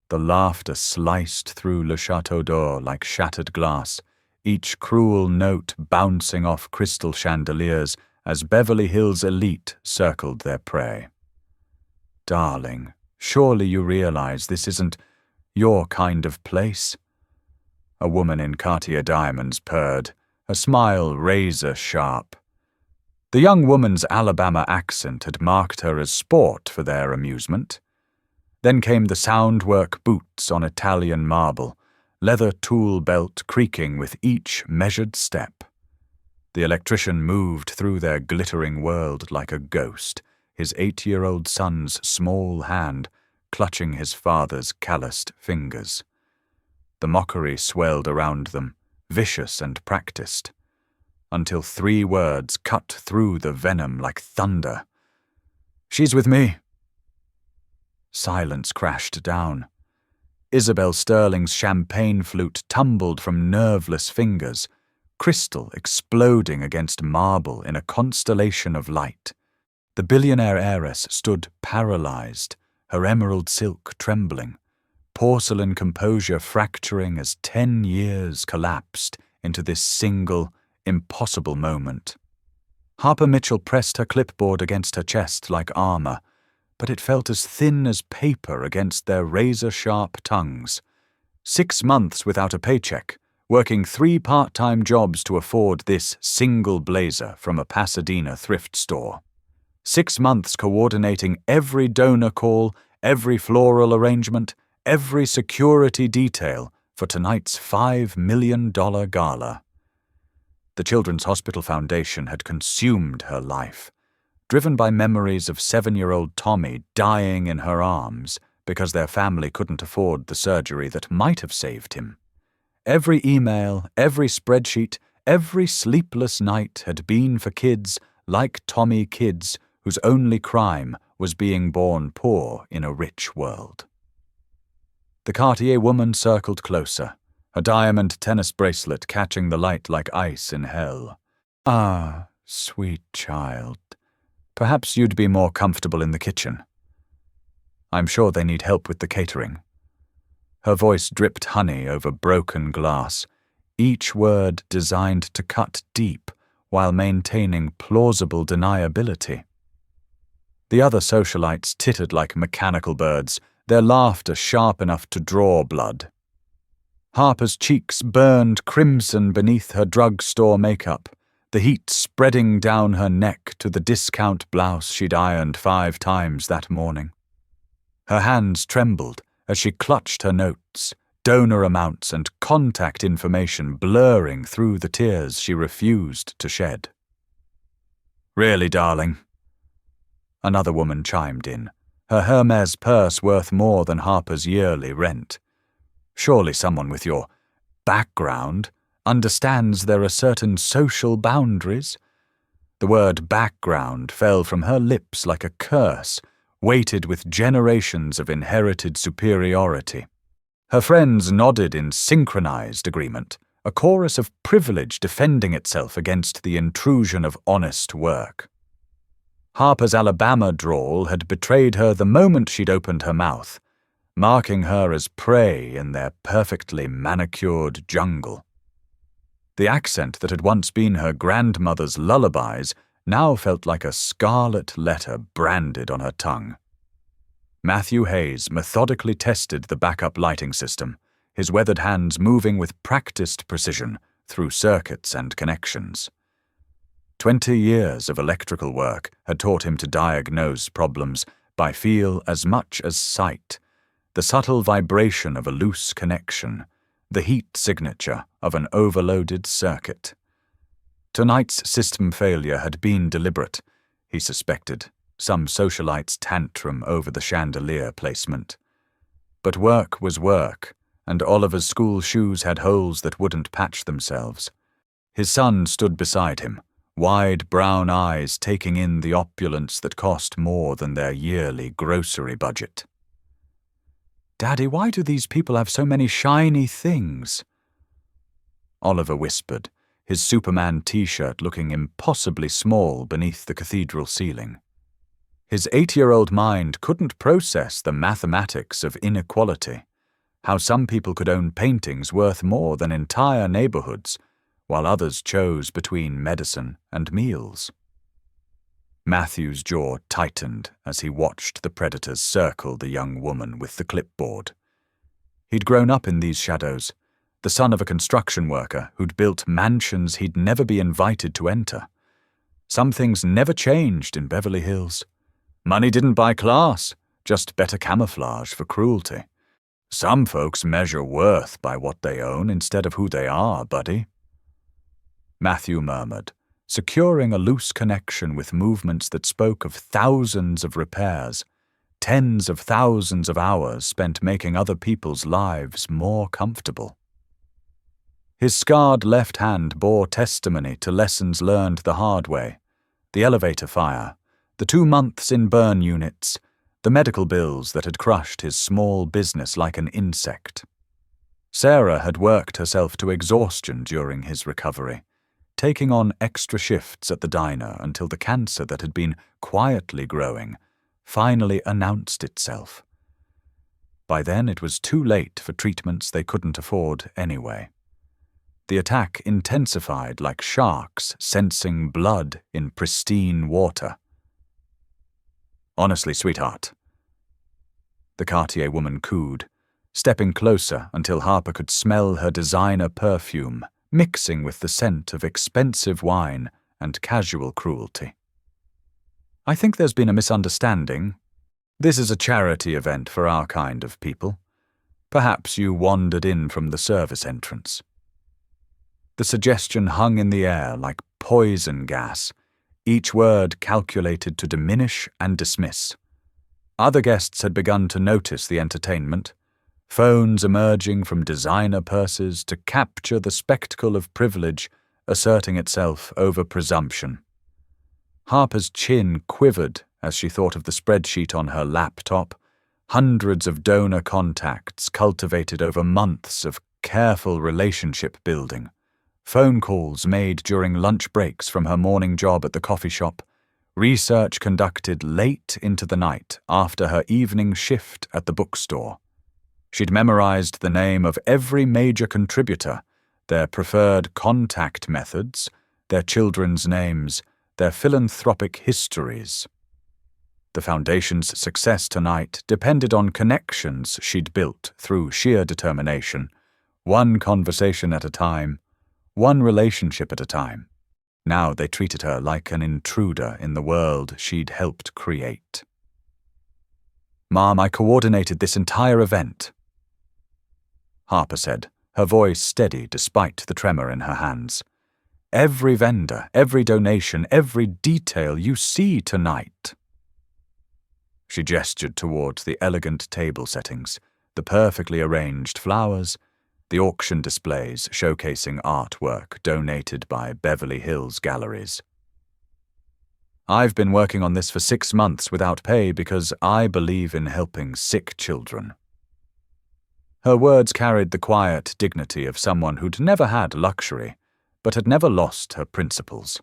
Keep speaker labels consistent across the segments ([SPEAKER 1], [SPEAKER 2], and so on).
[SPEAKER 1] The laughter sliced through Le Château d'Or like shattered glass, each cruel note bouncing off crystal chandeliers as Beverly Hills elite circled their prey. Darling, surely you realize this isn't your kind of place? A woman in Cartier diamonds purred, her smile razor-sharp. The young woman's Alabama accent had marked her as sport for their amusement. Then came the soundwork boots on Italian marble, leather tool belt creaking with each measured step. The electrician moved through their glittering world like a ghost, his 8-year-old son's small hand clutching his father's calloused fingers. The mockery swelled around them, vicious and practiced, until 3 words cut through the venom like thunder. "She's with me." Silence crashed down. Isabelle Sterling's champagne flute tumbled from nerveless fingers, crystal exploding against marble in a constellation of light. The billionaire heiress stood paralyzed, her emerald silk trembling, porcelain composure fracturing as 10 years collapsed into this single, impossible moment. Harper Mitchell pressed her clipboard against her chest like armor, but it felt as thin as paper against their razor-sharp tongues. 6 months without a paycheck, working 3 part-time jobs to afford this single blazer from a Pasadena thrift store. 6 months coordinating every donor call, every floral arrangement, every security detail for tonight's $5 million gala. The Children's Hospital Foundation had consumed her life, driven by memories of 7-year-old Tommy dying in her arms because their family couldn't afford the surgery that might have saved him. Every email, every spreadsheet, every sleepless night had been for kids like Tommy kids whose only crime was being born poor in a rich world. The Cartier woman circled closer, her diamond tennis bracelet catching the light like ice in hell. "Ah, sweet child. Perhaps you'd be more comfortable in the kitchen. I'm sure they need help with the catering." Her voice dripped honey over broken glass, each word designed to cut deep while maintaining plausible deniability. The other socialites tittered like mechanical birds, their laughter sharp enough to draw blood. Harper's cheeks burned crimson beneath her drugstore makeup, the heat spreading down her neck to the discount blouse she'd ironed 5 times that morning. Her hands trembled as she clutched her notes, donor amounts and contact information blurring through the tears she refused to shed. "Really, darling?" Another woman chimed in, her Hermes purse worth more than Harper's yearly rent. "Surely someone with your background understands there are certain social boundaries." The word background fell from her lips like a curse, weighted with generations of inherited superiority. Her friends nodded in synchronized agreement, a chorus of privilege defending itself against the intrusion of honest work. Harper's Alabama drawl had betrayed her the moment she'd opened her mouth, marking her as prey in their perfectly manicured jungle. The accent that had once been her grandmother's lullabies now felt like a scarlet letter branded on her tongue. Matthew Hayes methodically tested the backup lighting system, his weathered hands moving with practiced precision through circuits and connections. 20 years of electrical work had taught him to diagnose problems by feel as much as sight, the subtle vibration of a loose connection, the heat signature of an overloaded circuit. Tonight's system failure had been deliberate, he suspected, some socialite's tantrum over the chandelier placement. But work was work, and Oliver's school shoes had holes that wouldn't patch themselves. His son stood beside him, wide brown eyes taking in the opulence that cost more than their yearly grocery budget. "Daddy, why do these people have so many shiny things?" Oliver whispered, his Superman t-shirt looking impossibly small beneath the cathedral ceiling. His 8-year-old mind couldn't process the mathematics of inequality. how some people could own paintings worth more than entire neighborhoods, while others chose between medicine and meals. Matthew's jaw tightened as he watched the predators circle the young woman with the clipboard. He'd grown up in these shadows, the son of a construction worker who'd built mansions he'd never be invited to enter. Some things never changed in Beverly Hills. Money didn't buy class, just better camouflage for cruelty. Some folks measure worth by what they own instead of who they are, buddy. Matthew murmured, securing a loose connection with movements that spoke of thousands of repairs, tens of thousands of hours spent making other people's lives more comfortable. His scarred left hand bore testimony to lessons learned the hard way: the elevator fire, the 2 months in burn units, the medical bills that had crushed his small business like an insect. Sarah had worked herself to exhaustion during his recovery, taking on extra shifts at the diner until the cancer that had been quietly growing finally announced itself. By then it was too late for treatments they couldn't afford anyway. The attack intensified like sharks sensing blood in pristine water. Honestly, sweetheart, the Cartier woman cooed, stepping closer until Harper could smell her designer perfume mixing with the scent of expensive wine and casual cruelty. I think there's been a misunderstanding. This is a charity event for our kind of people. Perhaps you wandered in from the service entrance. The suggestion hung in the air like poison gas, each word calculated to diminish and dismiss. Other guests had begun to notice the entertainment, phones emerging from designer purses to capture the spectacle of privilege asserting itself over presumption. Harper's chin quivered as she thought of the spreadsheet on her laptop, hundreds of donor contacts cultivated over months of careful relationship building, phone calls made during lunch breaks from her morning job at the coffee shop, research conducted late into the night after her evening shift at the bookstore. She'd memorized the name of every major contributor, their preferred contact methods, their children's names, their philanthropic histories. The Foundation's success tonight depended on connections she'd built through sheer determination, one conversation at a time, one relationship at a time. Now they treated her like an intruder in the world she'd helped create. "Mom, I coordinated this entire event," Harper said, her voice steady despite the tremor in her hands. "Every vendor, every donation, every detail you see tonight." She gestured towards the elegant table settings, the perfectly arranged flowers, the auction displays showcasing artwork donated by Beverly Hills galleries. "I've been working on this for 6 months without pay because I believe in helping sick children." Her words carried the quiet dignity of someone who'd never had luxury, but had never lost her principles.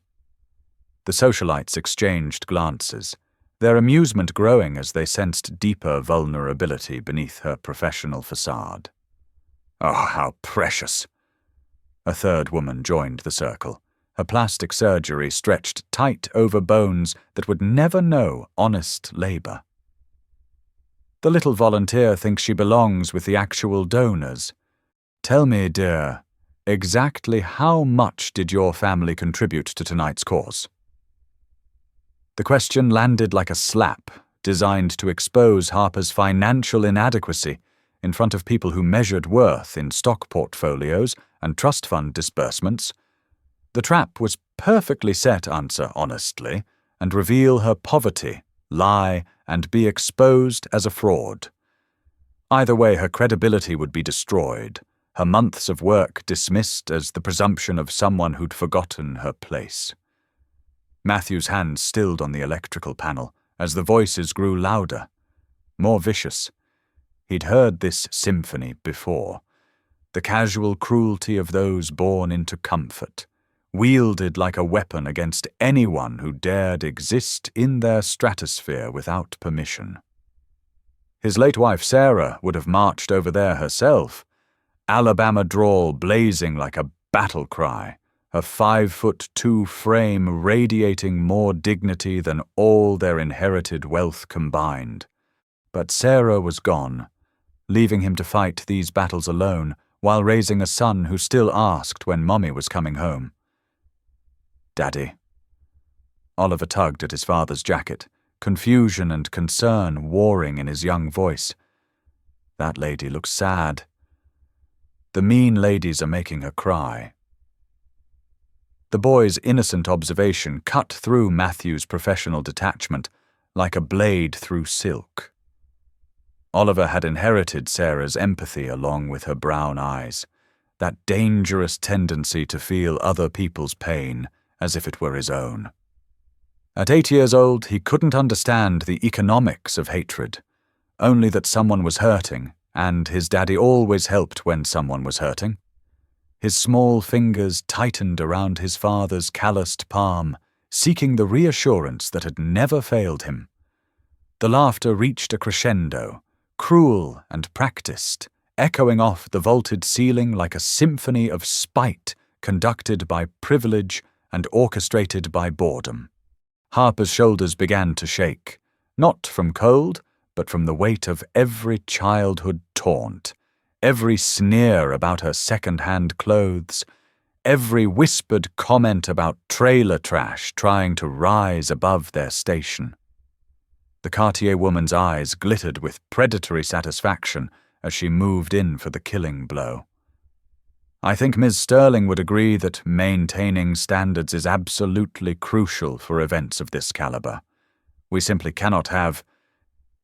[SPEAKER 1] The socialites exchanged glances, their amusement growing as they sensed deeper vulnerability beneath her professional facade. "Oh, how precious!" A third woman joined the circle, her plastic surgery stretched tight over bones that would never know honest labor. "The little volunteer thinks she belongs with the actual donors. Tell me, dear, exactly how much did your family contribute to tonight's cause?" The question landed like a slap, designed to expose Harper's financial inadequacy in front of people who measured worth in stock portfolios and trust fund disbursements. The trap was perfectly set, answer honestly, and reveal her poverty, lie, and be exposed as a fraud. Either way, her credibility would be destroyed, her months of work dismissed as the presumption of someone who'd forgotten her place. Matthew's hand stilled on the electrical panel as the voices grew louder, more vicious. He'd heard this symphony before. The casual cruelty of those born into comfort, wielded like a weapon against anyone who dared exist in their stratosphere without permission. His late wife Sarah would have marched over there herself, Alabama drawl blazing like a battle cry, her 5'2" frame radiating more dignity than all their inherited wealth combined. But Sarah was gone, leaving him to fight these battles alone while raising a son who still asked when Mommy was coming home. "Daddy." Oliver tugged at his father's jacket, confusion and concern warring in his young voice. "That lady looks sad. The mean ladies are making her cry." The boy's innocent observation cut through Matthew's professional detachment like a blade through silk. Oliver had inherited Sarah's empathy along with her brown eyes, that dangerous tendency to feel other people's pain as if it were his own. At 8 years old, he couldn't understand the economics of hatred, only that someone was hurting, and his daddy always helped when someone was hurting. His small fingers tightened around his father's calloused palm, seeking the reassurance that had never failed him. The laughter reached a crescendo, cruel and practiced, echoing off the vaulted ceiling like a symphony of spite conducted by privilege and orchestrated by boredom. Harper's shoulders began to shake, not from cold, but from the weight of every childhood taunt, every sneer about her second-hand clothes, every whispered comment about trailer trash trying to rise above their station. The Cartier woman's eyes glittered with predatory satisfaction as she moved in for the killing blow. "I think Ms. Sterling would agree that maintaining standards is absolutely crucial for events of this caliber. We simply cannot have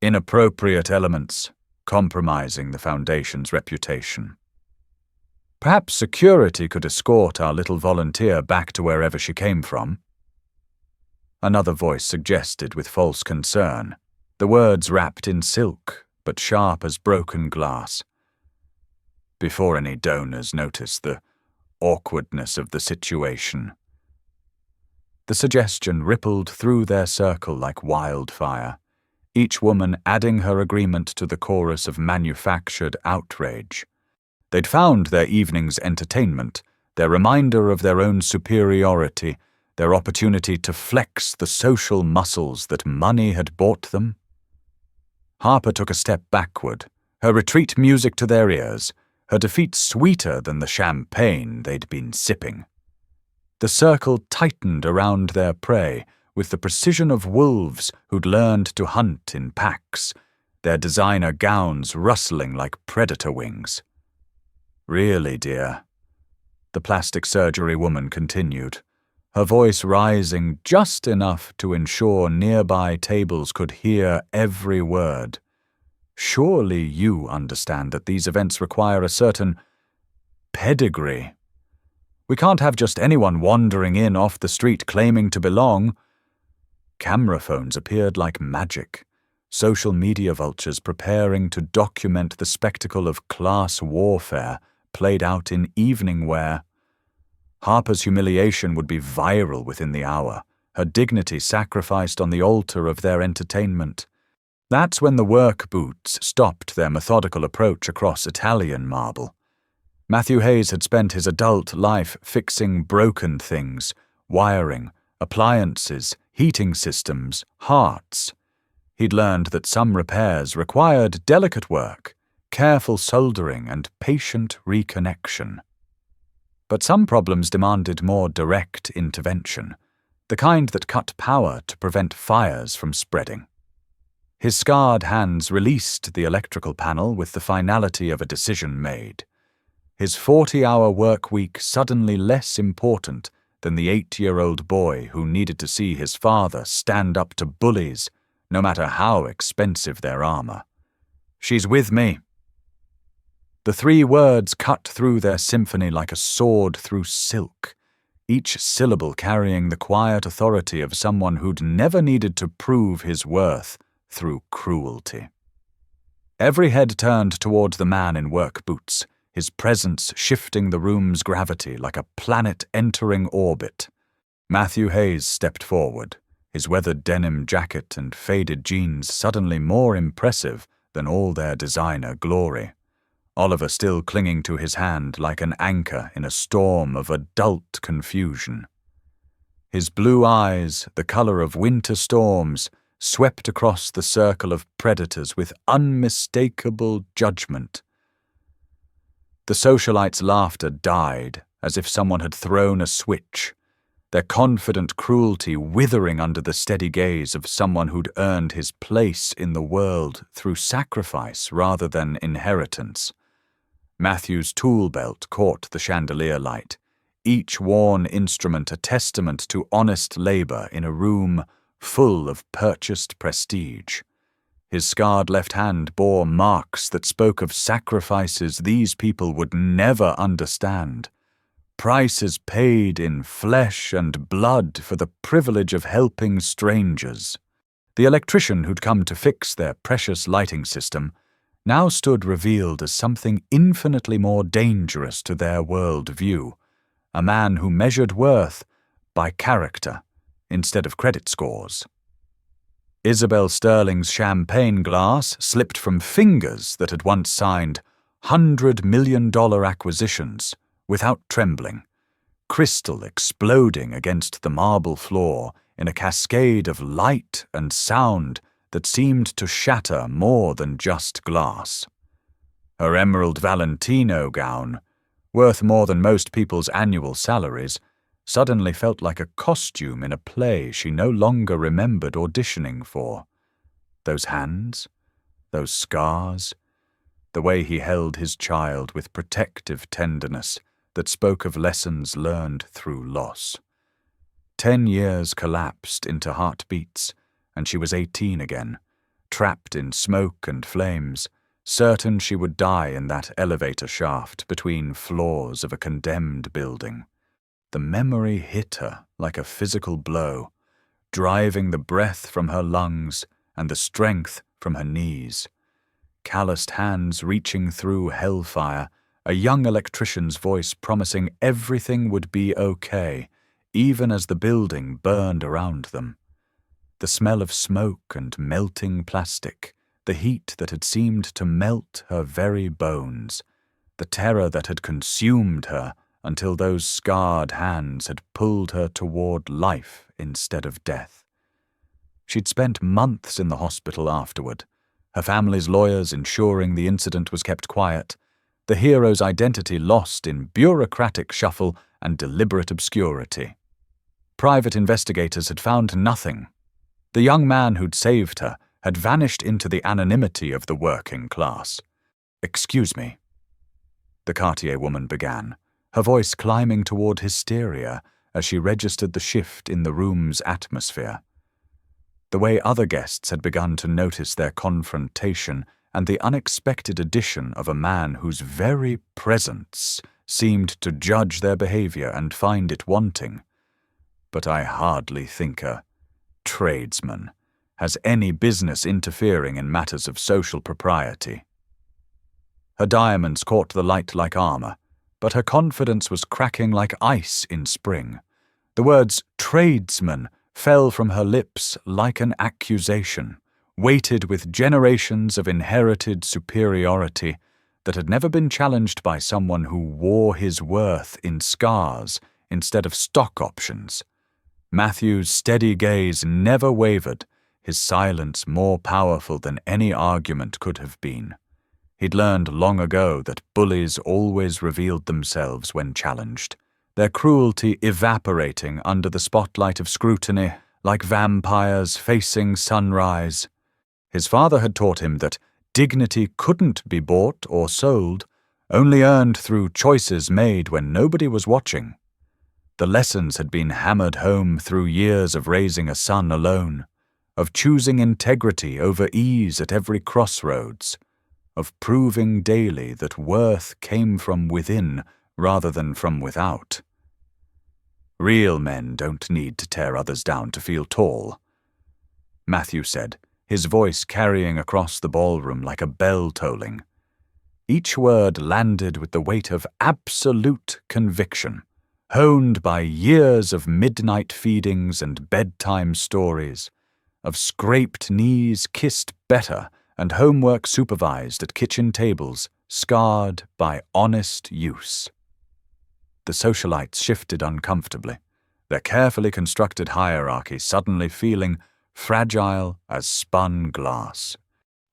[SPEAKER 1] inappropriate elements compromising the Foundation's reputation. Perhaps security could escort our little volunteer back to wherever she came from," another voice suggested with false concern, the words wrapped in silk but sharp as broken glass. "Before any donors notice the awkwardness of the situation." The suggestion rippled through their circle like wildfire, each woman adding her agreement to the chorus of manufactured outrage. They'd found their evening's entertainment, their reminder of their own superiority, their opportunity to flex the social muscles that money had bought them. Harper took a step backward, her retreat music to their ears, her defeat sweeter than the champagne they'd been sipping. The circle tightened around their prey with the precision of wolves who'd learned to hunt in packs, their designer gowns rustling like predator wings. "Really, dear," the plastic surgery woman continued, her voice rising just enough to ensure nearby tables could hear every word. "Surely you understand that these events require a certain pedigree. We can't have just anyone wandering in off the street claiming to belong." Camera phones appeared like magic, social media vultures preparing to document the spectacle of class warfare played out in evening wear. Harper's humiliation would be viral within the hour, her dignity sacrificed on the altar of their entertainment. That's when the work boots stopped their methodical approach across Italian marble. Matthew Hayes had spent his adult life fixing broken things, wiring, appliances, heating systems, hearts. He'd learned that some repairs required delicate work, careful soldering, and patient reconnection. But some problems demanded more direct intervention, the kind that cut power to prevent fires from spreading. His scarred hands released the electrical panel with the finality of a decision made. His 40-hour work week suddenly less important than the 8-year-old boy who needed to see his father stand up to bullies, no matter how expensive their armor. "She's with me." The 3 words cut through their symphony like a sword through silk, each syllable carrying the quiet authority of someone who'd never needed to prove his worth through cruelty. Every head turned toward the man in work boots, his presence shifting the room's gravity like a planet entering orbit. Matthew Hayes stepped forward, his weathered denim jacket and faded jeans suddenly more impressive than all their designer glory, Oliver still clinging to his hand like an anchor in a storm of adult confusion. His blue eyes, the color of winter storms, swept across the circle of predators with unmistakable judgment. The socialites' laughter died as if someone had thrown a switch, their confident cruelty withering under the steady gaze of someone who'd earned his place in the world through sacrifice rather than inheritance. Matthew's tool belt caught the chandelier light, each worn instrument a testament to honest labor in a room full of purchased prestige. His scarred left hand bore marks that spoke of sacrifices these people would never understand. Prices paid in flesh and blood for the privilege of helping strangers. The electrician who'd come to fix their precious lighting system now stood revealed as something infinitely more dangerous to their world view, a man who measured worth by character instead of credit scores. Isabelle Sterling's champagne glass slipped from fingers that had once signed $100 million acquisitions without trembling, crystal exploding against the marble floor in a cascade of light and sound that seemed to shatter more than just glass. Her emerald Valentino gown, worth more than most people's annual salaries, suddenly felt like a costume in a play she no longer remembered auditioning for. Those hands, those scars, the way he held his child with protective tenderness that spoke of lessons learned through loss. 10 years collapsed into heartbeats, and she was 18 again, trapped in smoke and flames, certain she would die in that elevator shaft between floors of a condemned building. The memory hit her like a physical blow, driving the breath from her lungs and the strength from her knees. Calloused hands reaching through hellfire, a young electrician's voice promising everything would be okay, even as the building burned around them. The smell of smoke and melting plastic, the heat that had seemed to melt her very bones, the terror that had consumed her until those scarred hands had pulled her toward life instead of death. She'd spent months in the hospital afterward, her family's lawyers ensuring the incident was kept quiet, the hero's identity lost in bureaucratic shuffle and deliberate obscurity. Private investigators had found nothing. The young man who'd saved her had vanished into the anonymity of the working class. "Excuse me," the Cartier woman began, her voice climbing toward hysteria as she registered the shift in the room's atmosphere. The way other guests had begun to notice their confrontation and the unexpected addition of a man whose very presence seemed to judge their behavior and find it wanting. But I hardly think a tradesman has any business interfering in matters of social propriety. Her diamonds caught the light like armor, but her confidence was cracking like ice in spring. The words tradesman fell from her lips like an accusation, weighted with generations of inherited superiority that had never been challenged by someone who wore his worth in scars instead of stock options. Matthew's steady gaze never wavered, his silence more powerful than any argument could have been. He'd learned long ago that bullies always revealed themselves when challenged, their cruelty evaporating under the spotlight of scrutiny like vampires facing sunrise. His father had taught him that dignity couldn't be bought or sold, only earned through choices made when nobody was watching. The lessons had been hammered home through years of raising a son alone, of choosing integrity over ease at every crossroads, of proving daily that worth came from within rather than from without. Real men don't need to tear others down to feel tall, Matthew said, his voice carrying across the ballroom like a bell tolling. Each word landed with the weight of absolute conviction, honed by years of midnight feedings and bedtime stories, of scraped knees kissed better and homework supervised at kitchen tables, scarred by honest use. The socialites shifted uncomfortably, their carefully constructed hierarchy suddenly feeling fragile as spun glass.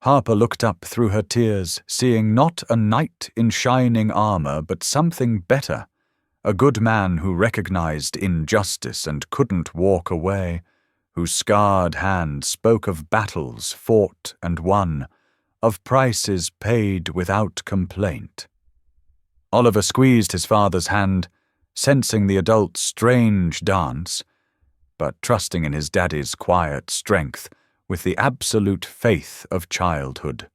[SPEAKER 1] Harper looked up through her tears, seeing not a knight in shining armor, but something better, a good man who recognized injustice and couldn't walk away, whose scarred hand spoke of battles fought and won, of prices paid without complaint. Oliver squeezed his father's hand, sensing the adult's strange dance, but trusting in his daddy's quiet strength with the absolute faith of childhood.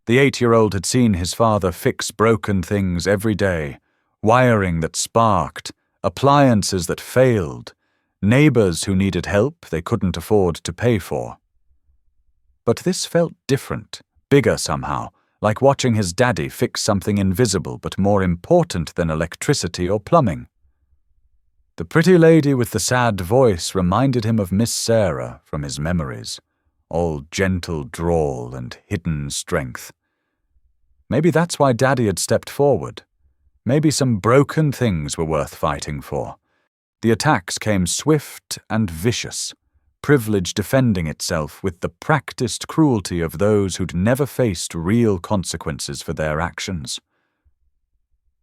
[SPEAKER 1] The 8-year-old had seen his father fix broken things every day, wiring that sparked, appliances that failed, neighbors who needed help they couldn't afford to pay for. But this felt different, bigger somehow, like watching his daddy fix something invisible but more important than electricity or plumbing. The pretty lady with the sad voice reminded him of Miss Sarah from his memories, all gentle drawl and hidden strength. Maybe that's why Daddy had stepped forward. Maybe some broken things were worth fighting for. The attacks came swift and vicious, privilege defending itself with the practiced cruelty of those who'd never faced real consequences for their actions.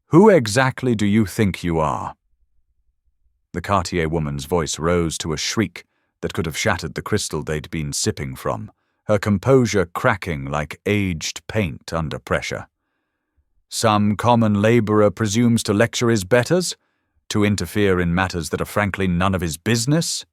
[SPEAKER 1] "Who exactly do you think you are?" The Cartier woman's voice rose to a shriek that could have shattered the crystal they'd been sipping from, her composure cracking like aged paint under pressure. "Some common laborer presumes to lecture his betters, to interfere in matters that are frankly none of his business?"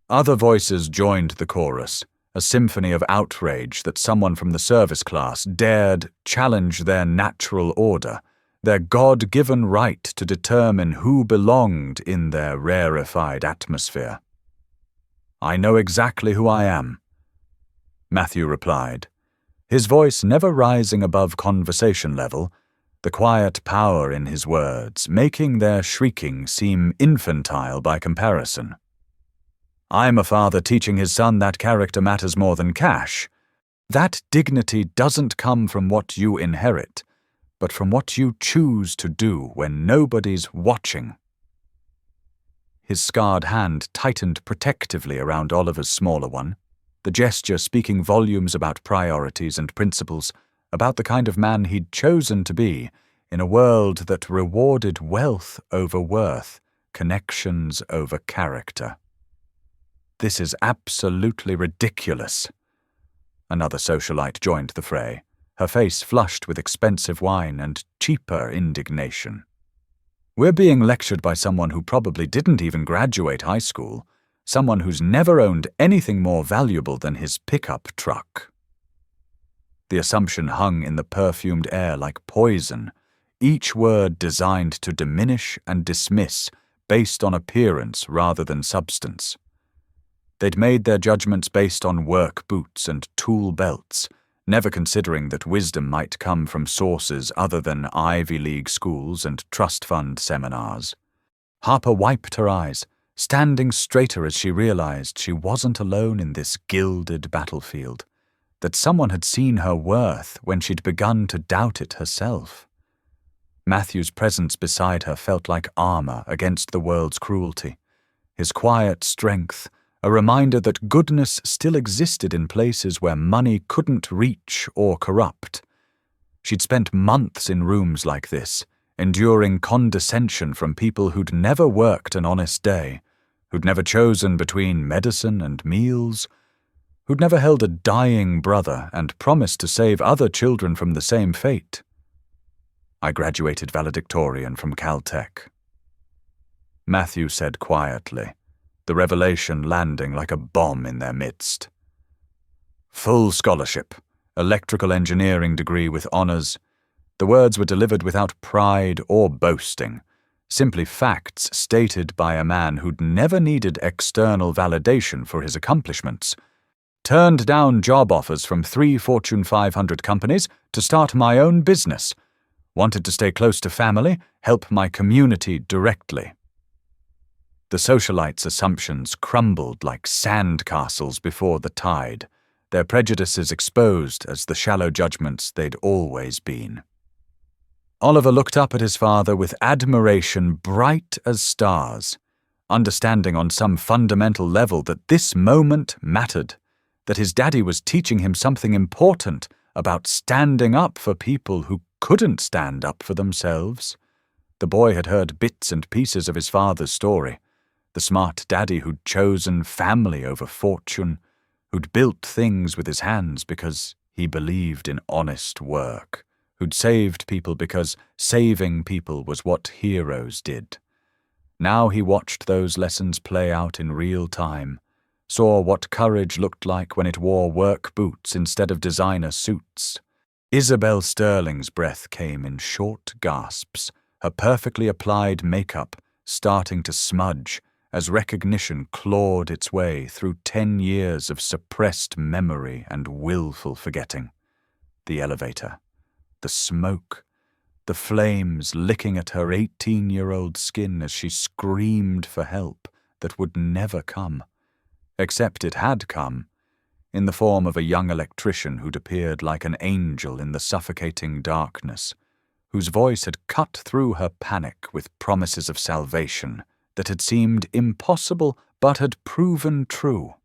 [SPEAKER 1] Other voices joined the chorus, a symphony of outrage that someone from the service class dared challenge their natural order, their God-given right to determine who belonged in their rarefied atmosphere. "I know exactly who I am," Matthew replied, his voice never rising above conversation level, the quiet power in his words making their shrieking seem infantile by comparison. "I'm a father teaching his son that character matters more than cash. That dignity doesn't come from what you inherit, but from what you choose to do when nobody's watching." His scarred hand tightened protectively around Oliver's smaller one, the gesture speaking volumes about priorities and principles, about the kind of man he'd chosen to be in a world that rewarded wealth over worth, connections over character. "This is absolutely ridiculous." Another socialite joined the fray, her face flushed with expensive wine and cheaper indignation. "We're being lectured by someone who probably didn't even graduate high school, someone who's never owned anything more valuable than his pickup truck." The assumption hung in the perfumed air like poison, each word designed to diminish and dismiss based on appearance rather than substance. They'd made their judgments based on work boots and tool belts, never considering that wisdom might come from sources other than Ivy League schools and trust fund seminars. Harper wiped her eyes, standing straighter as she realized she wasn't alone in this gilded battlefield, that someone had seen her worth when she'd begun to doubt it herself. Matthew's presence beside her felt like armor against the world's cruelty, his quiet strength, a reminder that goodness still existed in places where money couldn't reach or corrupt. She'd spent months in rooms like this, enduring condescension from people who'd never worked an honest day, who'd never chosen between medicine and meals, who'd never held a dying brother and promised to save other children from the same fate. "I graduated valedictorian from Caltech," Matthew said quietly, the revelation landing like a bomb in their midst. "Full scholarship, electrical engineering degree with honors." The words were delivered without pride or boasting, simply facts stated by a man who'd never needed external validation for his accomplishments. "Turned down job offers from 3 Fortune 500 companies to start my own business. Wanted to stay close to family, help my community directly." The socialites' assumptions crumbled like sand castles before the tide, their prejudices exposed as the shallow judgments they'd always been. Oliver looked up at his father with admiration bright as stars, understanding on some fundamental level that this moment mattered, that his daddy was teaching him something important about standing up for people who couldn't stand up for themselves. The boy had heard bits and pieces of his father's story, the smart daddy who'd chosen family over fortune, who'd built things with his hands because he believed in honest work, who'd saved people because saving people was what heroes did. Now he watched those lessons play out in real time, saw what courage looked like when it wore work boots instead of designer suits. Isabelle Sterling's breath came in short gasps, her perfectly applied makeup starting to smudge as recognition clawed its way through 10 years of suppressed memory and willful forgetting. The elevator, the smoke, the flames licking at her 18-year-old skin as she screamed for help that would never come. Except it had come, in the form of a young electrician who'd appeared like an angel in the suffocating darkness, whose voice had cut through her panic with promises of salvation that had seemed impossible but had proven true.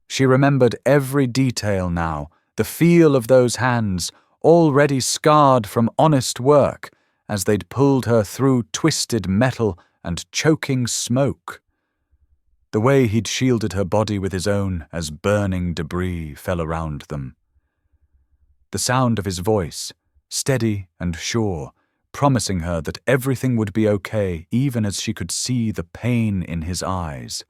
[SPEAKER 1] She remembered every detail now, the feel of those hands, already scarred from honest work, as they'd pulled her through twisted metal and choking smoke. The way he'd shielded her body with his own as burning debris fell around them. The sound of his voice, steady and sure, promising her that everything would be okay even as she could see the pain in his eyes,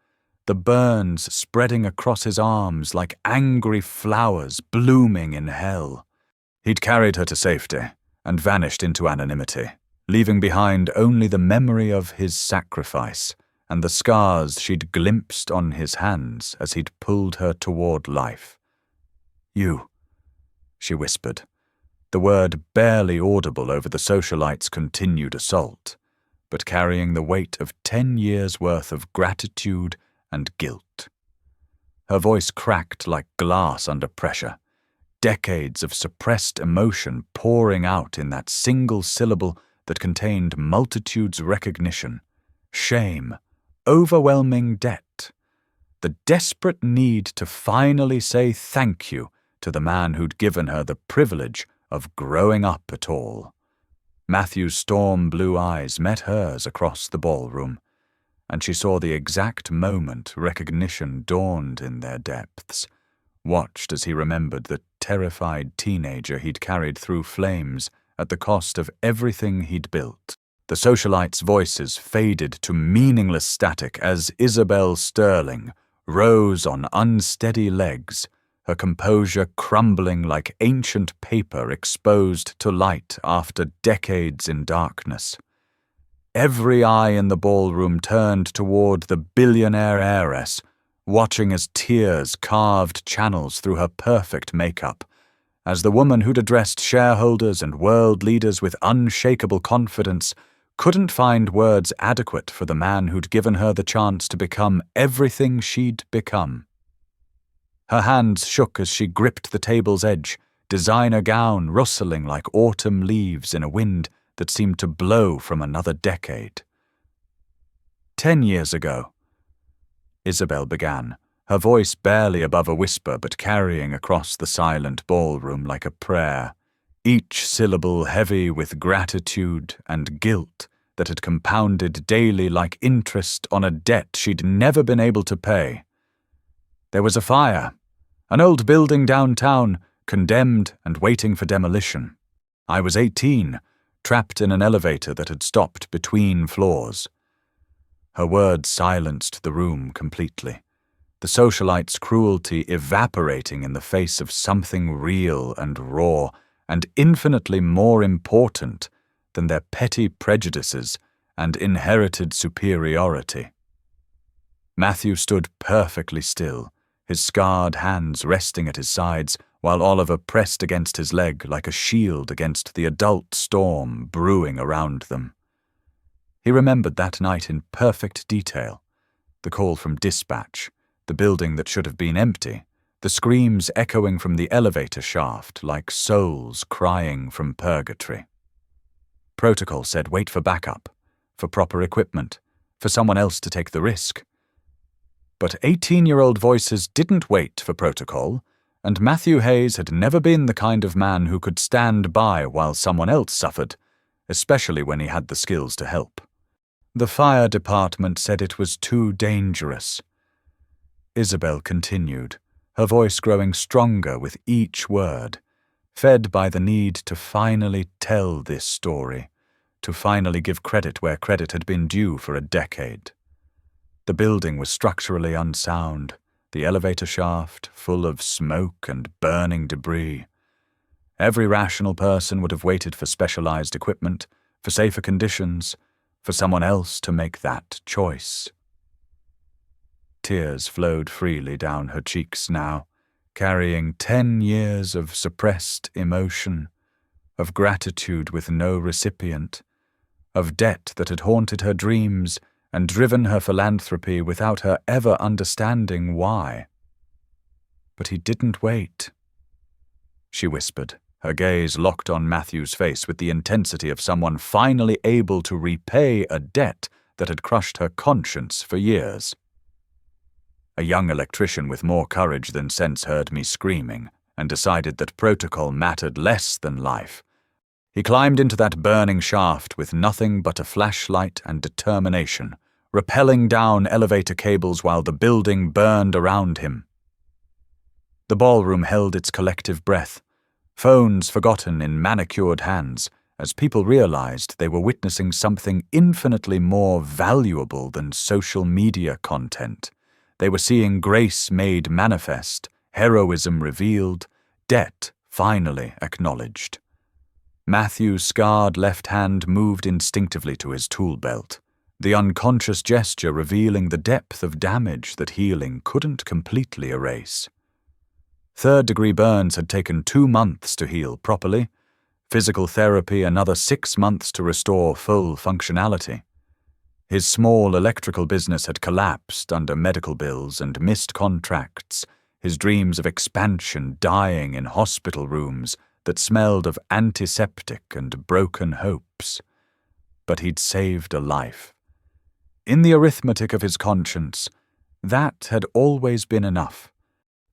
[SPEAKER 1] the burns spreading across his arms like angry flowers blooming in hell. He'd carried her to safety and vanished into anonymity, leaving behind only the memory of his sacrifice and the scars she'd glimpsed on his hands as he'd pulled her toward life. "You," she whispered, the word barely audible over the socialites' continued assault, but carrying the weight of 10 years' worth of gratitude and guilt. Her voice cracked like glass under pressure, decades of suppressed emotion pouring out in that single syllable that contained multitudes' recognition, shame, overwhelming debt, the desperate need to finally say thank you to the man who'd given her the privilege of growing up at all. Matthew's storm-blue eyes met hers across the ballroom, and she saw the exact moment recognition dawned in their depths, watched as he remembered the terrified teenager he'd carried through flames at the cost of everything he'd built. The socialites' voices faded to meaningless static as Isabelle Sterling rose on unsteady legs, her composure crumbling like ancient paper exposed to light after decades in darkness. Every eye in the ballroom turned toward the billionaire heiress, watching as tears carved channels through her perfect makeup, as the woman who'd addressed shareholders and world leaders with unshakable confidence couldn't find words adequate for the man who'd given her the chance to become everything she'd become. Her hands shook as she gripped the table's edge, designer gown rustling like autumn leaves in a wind that seemed to blow from another decade. 10 years ago, Isabelle began, her voice barely above a whisper but carrying across the silent ballroom like a prayer, each syllable heavy with gratitude and guilt that had compounded daily like interest on a debt she'd never been able to pay. There was a fire, an old building downtown, condemned and waiting for demolition. I was 18, trapped in an elevator that had stopped between floors. Her words silenced the room completely, the socialites' cruelty evaporating in the face of something real and raw and infinitely more important than their petty prejudices and inherited superiority. Matthew stood perfectly still, his scarred hands resting at his sides, while Oliver pressed against his leg like a shield against the adult storm brewing around them. He remembered that night in perfect detail, the call from dispatch, the building that should have been empty, the screams echoing from the elevator shaft like souls crying from purgatory. Protocol said wait for backup, for proper equipment, for someone else to take the risk. But 18-year-old voices didn't wait for protocol, and Matthew Hayes had never been the kind of man who could stand by while someone else suffered, especially when he had the skills to help. The fire department said it was too dangerous. Isabelle continued, her voice growing stronger with each word, fed by the need to finally tell this story, to finally give credit where credit had been due for a decade. The building was structurally unsound, the elevator shaft full of smoke and burning debris. Every rational person would have waited for specialized equipment, for safer conditions, for someone else to make that choice. Tears flowed freely down her cheeks now, carrying 10 years of suppressed emotion, of gratitude with no recipient, of debt that had haunted her dreams and driven her philanthropy without her ever understanding why. But he didn't wait. She whispered, her gaze locked on Matthew's face with the intensity of someone finally able to repay a debt that had crushed her conscience for years. A young electrician with more courage than sense heard me screaming and decided that protocol mattered less than life. He climbed into that burning shaft with nothing but a flashlight and determination, rappelling down elevator cables while the building burned around him. The ballroom held its collective breath, phones forgotten in manicured hands, as people realized they were witnessing something infinitely more valuable than social media content. They were seeing grace made manifest, heroism revealed, debt finally acknowledged. Matthew's scarred left hand moved instinctively to his tool belt, the unconscious gesture revealing the depth of damage that healing couldn't completely erase. Third-degree burns had taken 2 months to heal properly, physical therapy another 6 months to restore full functionality. His small electrical business had collapsed under medical bills and missed contracts, his dreams of expansion dying in hospital rooms that smelled of antiseptic and broken hopes. But he'd saved a life. In the arithmetic of his conscience, that had always been enough.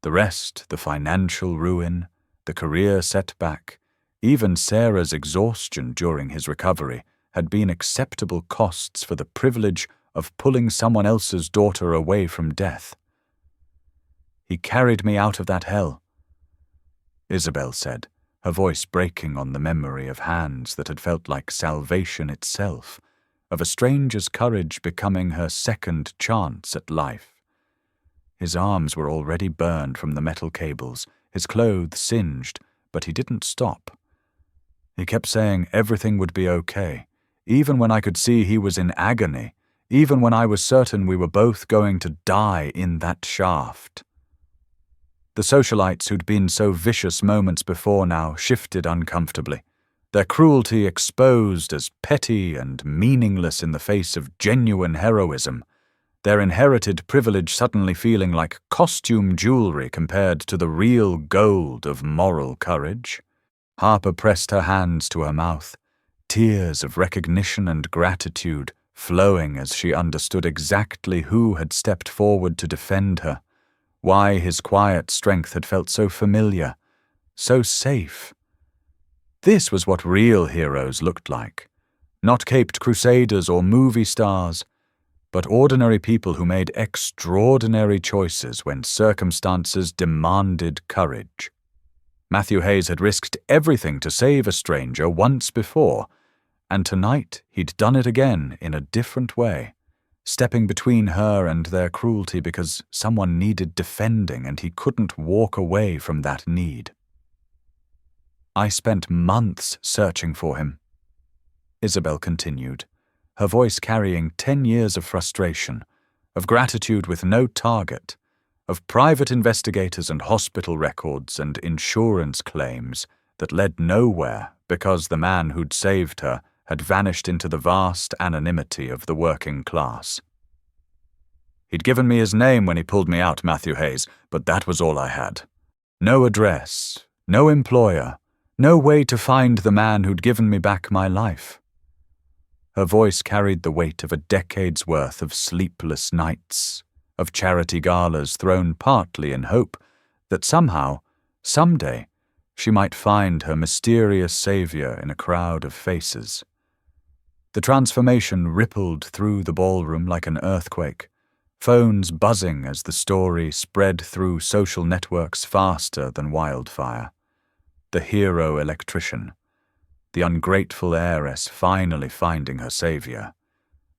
[SPEAKER 1] The rest, the financial ruin, the career setback, even Sarah's exhaustion during his recovery, had been acceptable costs for the privilege of pulling someone else's daughter away from death. He carried me out of that hell, Isabelle said, her voice breaking on the memory of hands that had felt like salvation itself, of a stranger's courage becoming her second chance at life. His arms were already burned from the metal cables, his clothes singed, but he didn't stop. He kept saying everything would be okay, even when I could see he was in agony, even when I was certain we were both going to die in that shaft. The socialites who'd been so vicious moments before now shifted uncomfortably, their cruelty exposed as petty and meaningless in the face of genuine heroism, their inherited privilege suddenly feeling like costume jewelry compared to the real gold of moral courage. Harper pressed her hands to her mouth, tears of recognition and gratitude flowing as she understood exactly who had stepped forward to defend her, why his quiet strength had felt so familiar, so safe. This was what real heroes looked like, not caped crusaders or movie stars, but ordinary people who made extraordinary choices when circumstances demanded courage. Matthew Hayes had risked everything to save a stranger once before, and tonight he'd done it again in a different way, stepping between her and their cruelty because someone needed defending and he couldn't walk away from that need. I spent months searching for him, Isabelle continued, her voice carrying 10 years of frustration, of gratitude with no target, of private investigators and hospital records and insurance claims that led nowhere because the man who'd saved her had vanished into the vast anonymity of the working class. He'd given me his name when he pulled me out, Matthew Hayes, but that was all I had. No address, no employer, no way to find the man who'd given me back my life. Her voice carried the weight of a decade's worth of sleepless nights, of charity galas thrown partly in hope that somehow, someday, she might find her mysterious savior in a crowd of faces. The transformation rippled through the ballroom like an earthquake, phones buzzing as the story spread through social networks faster than wildfire. The hero electrician, the ungrateful heiress finally finding her savior,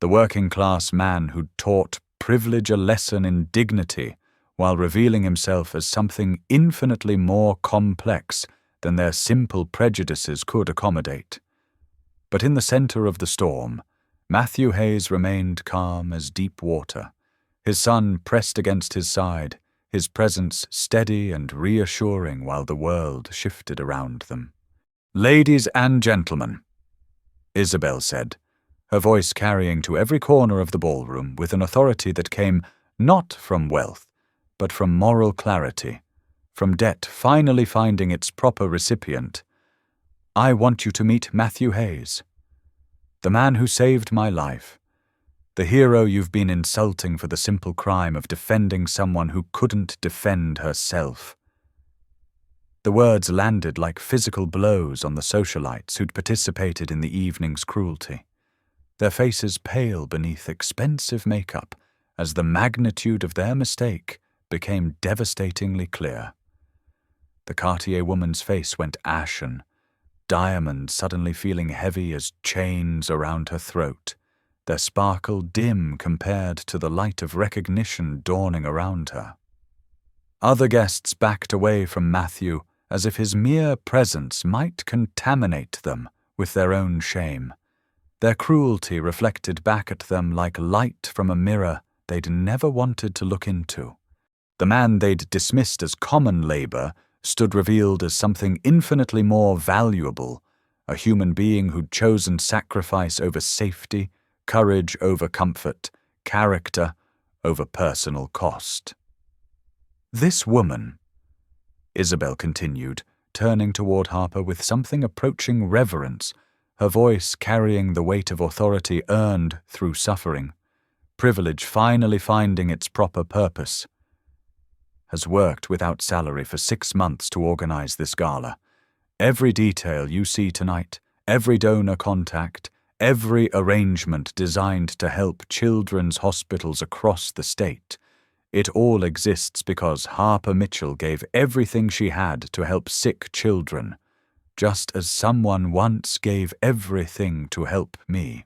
[SPEAKER 1] the working-class man who'd taught privilege a lesson in dignity while revealing himself as something infinitely more complex than their simple prejudices could accommodate. But in the center of the storm, Matthew Hayes remained calm as deep water, his son pressed against his side, his presence steady and reassuring while the world shifted around them. "Ladies and gentlemen," Isabelle said, her voice carrying to every corner of the ballroom with an authority that came not from wealth, but from moral clarity, from debt finally finding its proper recipient. "I want you to meet Matthew Hayes, the man who saved my life, the hero you've been insulting for the simple crime of defending someone who couldn't defend herself." The words landed like physical blows on the socialites who'd participated in the evening's cruelty, their faces pale beneath expensive makeup as the magnitude of their mistake became devastatingly clear. The Cartier woman's face went ashen, diamonds suddenly feeling heavy as chains around her throat, their sparkle dim compared to the light of recognition dawning around her. Other guests backed away from Matthew as if his mere presence might contaminate them with their own shame, their cruelty reflected back at them like light from a mirror they'd never wanted to look into. The man they'd dismissed as common labor stood revealed as something infinitely more valuable, a human being who'd chosen sacrifice over safety, courage over comfort, character over personal cost. "This woman," Isabelle continued, turning toward Harper with something approaching reverence, her voice carrying the weight of authority earned through suffering, privilege finally finding its proper purpose, "has worked without salary for 6 months to organize this gala. Every detail you see tonight, every donor contact, every arrangement designed to help children's hospitals across the state, it all exists because Harper Mitchell gave everything she had to help sick children, just as someone once gave everything to help me."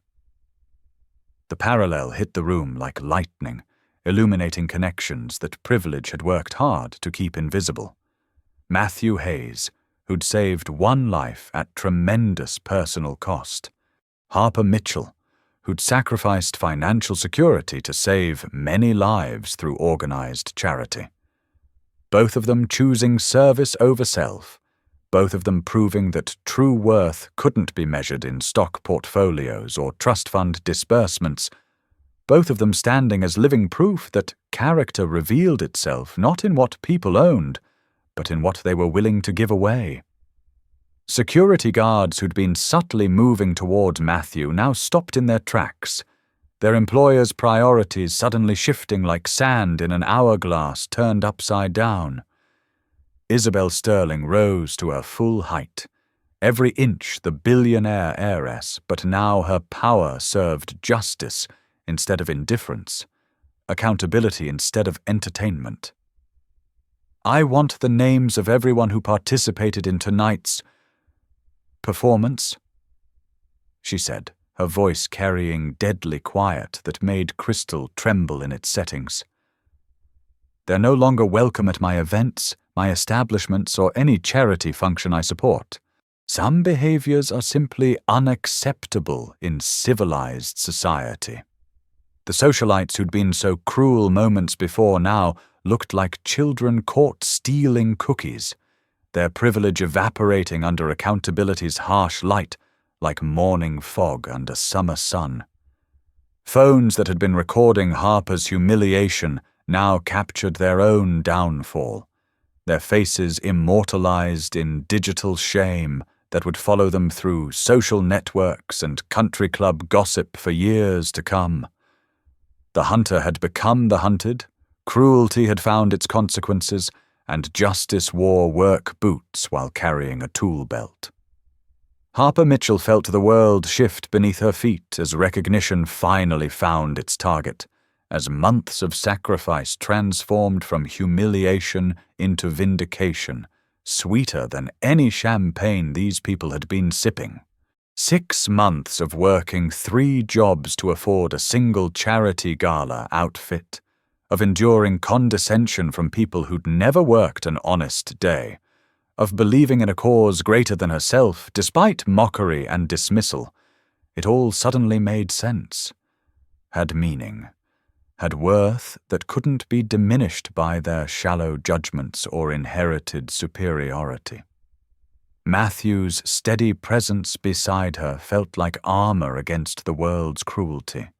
[SPEAKER 1] The parallel hit the room like lightning, illuminating connections that privilege had worked hard to keep invisible. Matthew Hayes, who'd saved one life at tremendous personal cost. Harper Mitchell, who'd sacrificed financial security to save many lives through organized charity. Both of them choosing service over self, both of them proving that true worth couldn't be measured in stock portfolios or trust fund disbursements, both of them standing as living proof that character revealed itself not in what people owned, but in what they were willing to give away. Security guards who'd been subtly moving towards Matthew now stopped in their tracks, their employers' priorities suddenly shifting like sand in an hourglass turned upside down. Isabelle Sterling rose to her full height, every inch the billionaire heiress, but now her power served justice instead of indifference, accountability instead of entertainment. "I want the names of everyone who participated in tonight's performance," she said, her voice carrying deadly quiet that made crystal tremble in its settings. "They're no longer welcome at my events, my establishments, or any charity function I support. Some behaviors are simply unacceptable in civilized society." The socialites who'd been so cruel moments before now looked like children caught stealing cookies, their privilege evaporating under accountability's harsh light like morning fog under summer sun. Phones that had been recording Harper's humiliation now captured their own downfall, their faces immortalized in digital shame that would follow them through social networks and country club gossip for years to come. The hunter had become the hunted, cruelty had found its consequences, and justice wore work boots while carrying a tool belt. Harper Mitchell felt the world shift beneath her feet as recognition finally found its target, as months of sacrifice transformed from humiliation into vindication, sweeter than any champagne these people had been sipping. 6 months of working 3 jobs to afford a single charity gala outfit, of enduring condescension from people who'd never worked an honest day, of believing in a cause greater than herself despite mockery and dismissal. It all suddenly made sense, had meaning, had worth that couldn't be diminished by their shallow judgments or inherited superiority. Matthew's steady presence beside her felt like armor against the world's cruelty,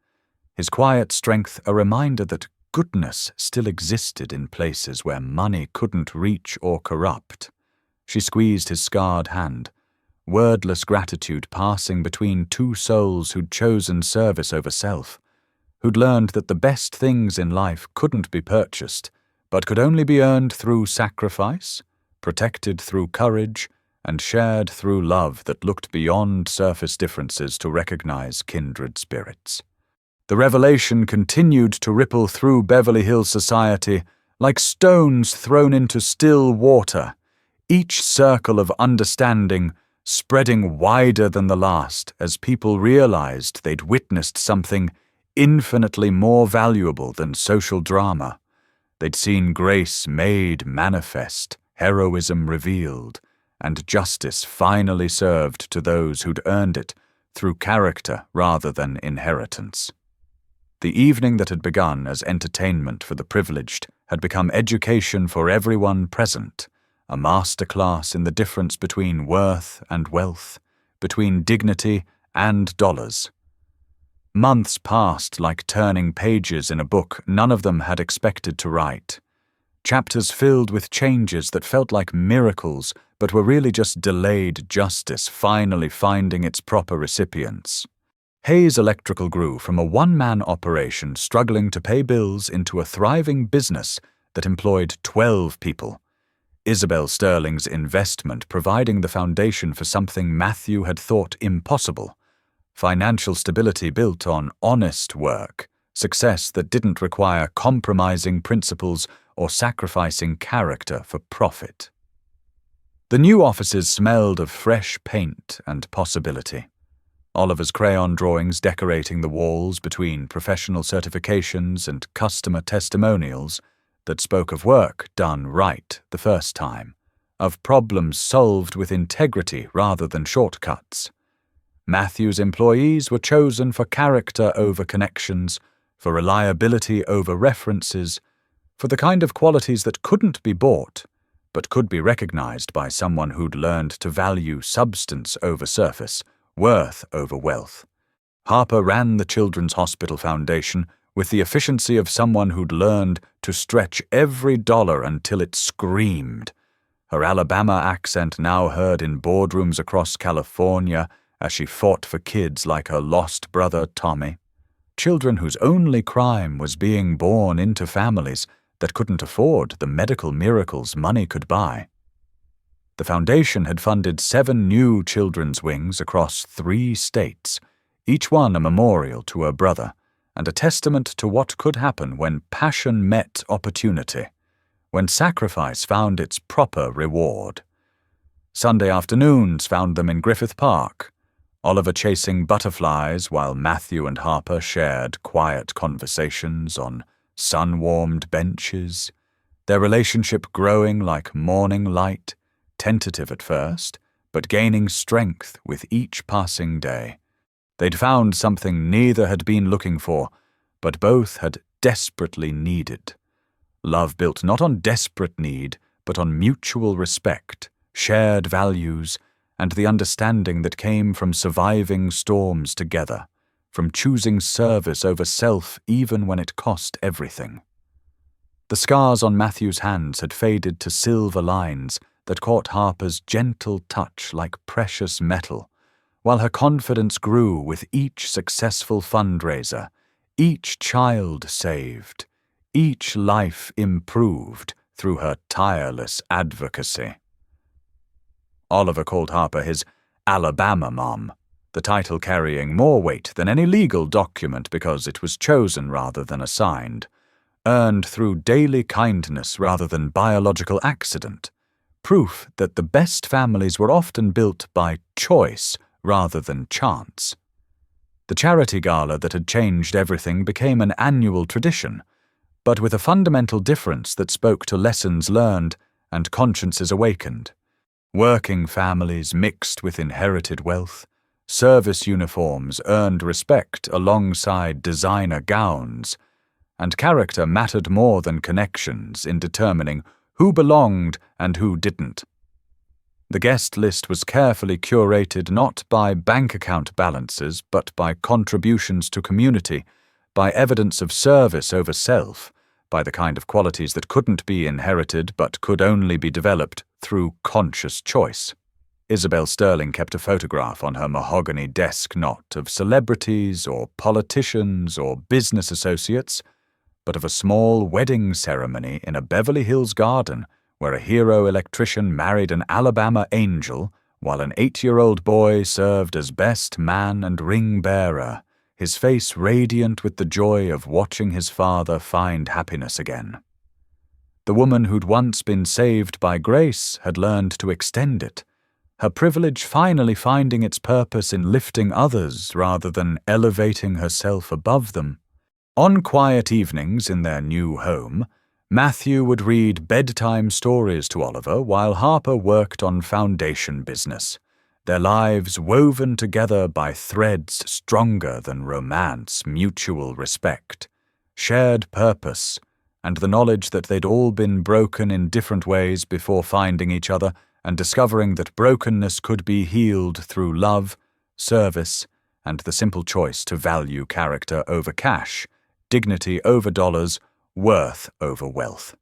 [SPEAKER 1] his quiet strength a reminder that goodness still existed in places where money couldn't reach or corrupt. She squeezed his scarred hand, wordless gratitude passing between 2 souls who'd chosen service over self, who'd learned that the best things in life couldn't be purchased, but could only be earned through sacrifice, protected through courage, and shared through love that looked beyond surface differences to recognize kindred spirits. The revelation continued to ripple through Beverly Hills society like stones thrown into still water, each circle of understanding spreading wider than the last as people realized they'd witnessed something infinitely more valuable than social drama. They'd seen grace made manifest, heroism revealed, and justice finally served to those who'd earned it through character rather than inheritance. The evening that had begun as entertainment for the privileged had become education for everyone present, a masterclass in the difference between worth and wealth, between dignity and dollars. Months passed like turning pages in a book none of them had expected to write. Chapters filled with changes that felt like miracles but were really just delayed justice finally finding its proper recipients. Hayes Electrical grew from a one-man operation struggling to pay bills into a thriving business that employed 12 people. Isabelle Sterling's investment providing the foundation for something Matthew had thought impossible. Financial stability built on honest work, success that didn't require compromising principles or sacrificing character for profit. The new offices smelled of fresh paint and possibility. Oliver's crayon drawings decorating the walls between professional certifications and customer testimonials that spoke of work done right the first time, of problems solved with integrity rather than shortcuts. Matthew's employees were chosen for character over connections, for reliability over references, for the kind of qualities that couldn't be bought, but could be recognized by someone who'd learned to value substance over surface, worth over wealth. Harper ran the Children's Hospital Foundation with the efficiency of someone who'd learned to stretch every dollar until it screamed, her Alabama accent now heard in boardrooms across California as she fought for kids like her lost brother Tommy, children whose only crime was being born into families that couldn't afford the medical miracles money could buy. The foundation had funded 7 new children's wings across 3 states, each one a memorial to her brother, and a testament to what could happen when passion met opportunity, when sacrifice found its proper reward. Sunday afternoons found them in Griffith Park, Oliver chasing butterflies while Matthew and Harper shared quiet conversations on sun-warmed benches, their relationship growing like morning light, tentative at first, but gaining strength with each passing day. They'd found something neither had been looking for, but both had desperately needed. Love built not on desperate need, but on mutual respect, shared values, and the understanding that came from surviving storms together, from choosing service over self even when it cost everything. The scars on Matthew's hands had faded to silver lines that caught Harper's gentle touch like precious metal, while her confidence grew with each successful fundraiser, each child saved, each life improved through her tireless advocacy. Oliver called Harper his Alabama Mom, the title carrying more weight than any legal document because it was chosen rather than assigned, earned through daily kindness rather than biological accident, proof that the best families were often built by choice rather than chance. The charity gala that had changed everything became an annual tradition, but with a fundamental difference that spoke to lessons learned and consciences awakened. Working families mixed with inherited wealth, service uniforms earned respect alongside designer gowns, and character mattered more than connections in determining who belonged and who didn't. The guest list was carefully curated not by bank account balances but by contributions to community, by evidence of service over self, by the kind of qualities that couldn't be inherited but could only be developed through conscious choice. Isabelle Sterling kept a photograph on her mahogany desk not of celebrities or politicians or business associates, but of a small wedding ceremony in a Beverly Hills garden where a hero electrician married an Alabama angel while an 8-year-old boy served as best man and ring bearer, his face radiant with the joy of watching his father find happiness again. The woman who'd once been saved by grace had learned to extend it, her privilege finally finding its purpose in lifting others rather than elevating herself above them. On quiet evenings in their new home, Matthew would read bedtime stories to Oliver while Harper worked on foundation business, their lives woven together by threads stronger than romance, mutual respect, shared purpose, and the knowledge that they'd all been broken in different ways before finding each other and discovering that brokenness could be healed through love, service, and the simple choice to value character over cash, dignity over dollars, worth over wealth.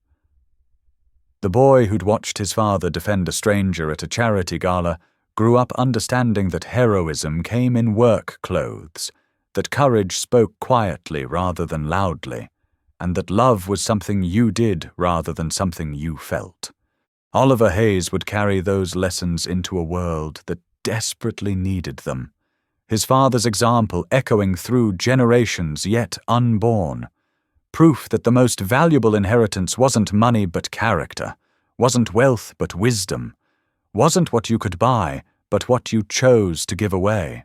[SPEAKER 1] The boy who'd watched his father defend a stranger at a charity gala grew up understanding that heroism came in work clothes, that courage spoke quietly rather than loudly, and that love was something you did rather than something you felt. Oliver Hayes would carry those lessons into a world that desperately needed them, his father's example echoing through generations yet unborn, proof that the most valuable inheritance wasn't money but character, wasn't wealth but wisdom, wasn't what you could buy but what you chose to give away.